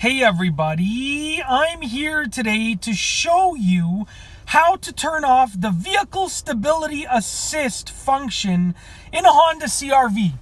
Hey everybody, I'm here today to show you how to turn off the Vehicle Stability Assist function in a Honda CR-V.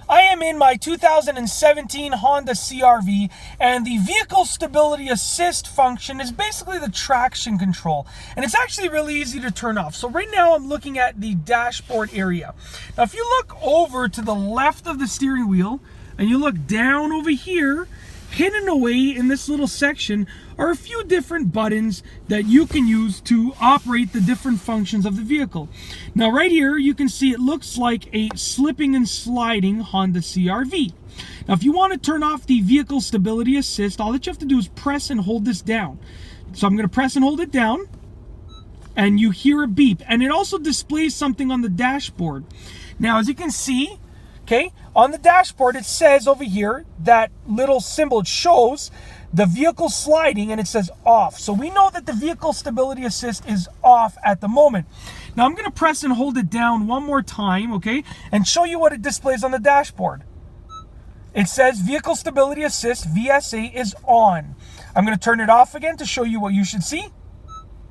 I am in my 2017 Honda CR-V, and the Vehicle Stability Assist function is basically the traction control, and it's actually really easy to turn off. So right now I'm looking at the dashboard area. Now if you look over to the left of the steering wheel and you look down over here, hidden away in this little section are a few different buttons that you can use to operate the different functions of the vehicle. Now right here you can see it looks like a slipping and sliding Honda CR-V. Now if you want to turn off the Vehicle Stability Assist, all that you have to do is press and hold this down. So I'm going to press and hold it down, and you hear a beep, and it also displays something on the dashboard. Now as you can see, okay, on the dashboard it says over here, that little symbol shows the vehicle sliding and it says off. So we know that the Vehicle Stability Assist is off at the moment. Now I'm going to press and hold it down one more time, okay, and show you what it displays on the dashboard. It says Vehicle Stability Assist VSA is on. I'm going to turn it off again to show you what you should see.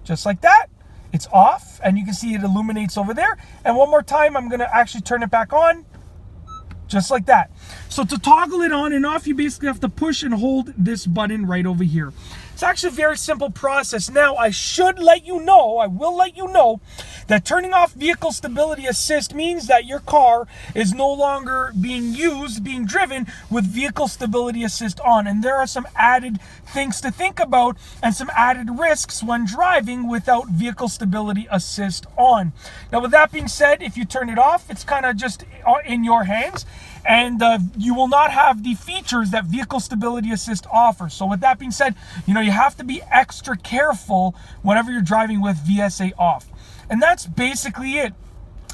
Just like that. It's off, and you can see it illuminates over there. And one more time I'm going to actually turn it back on. Just like that. So to toggle it on and off, you basically have to push and hold this button right over here. It's actually a very simple process. Now, I will let you know that turning off Vehicle Stability Assist means that your car is no longer being driven with Vehicle Stability Assist on. And there are some added things to think about and some added risks when driving without Vehicle Stability Assist on. Now, with that being said, if you turn it off, it's kind of just in your hands, and you will not have the features that Vehicle Stability Assist offers. So with that being said, you have to be extra careful whenever you're driving with VSA off. And that's basically it.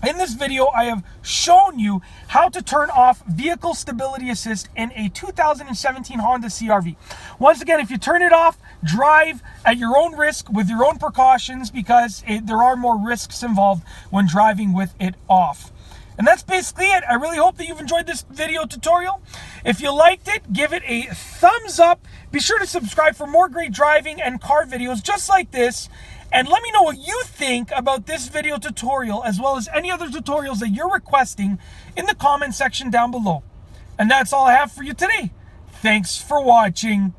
In this video, I have shown you how to turn off Vehicle Stability Assist in a 2017 Honda CR-V. Once again, if you turn it off, drive at your own risk with your own precautions, because there are more risks involved when driving with it off. And that's basically it. I really hope that you've enjoyed this video tutorial. If you liked it, give it a thumbs up. Be sure to subscribe for more great driving and car videos just like this. And let me know what you think about this video tutorial, as well as any other tutorials that you're requesting, in the comment section down below. And that's all I have for you today. Thanks for watching.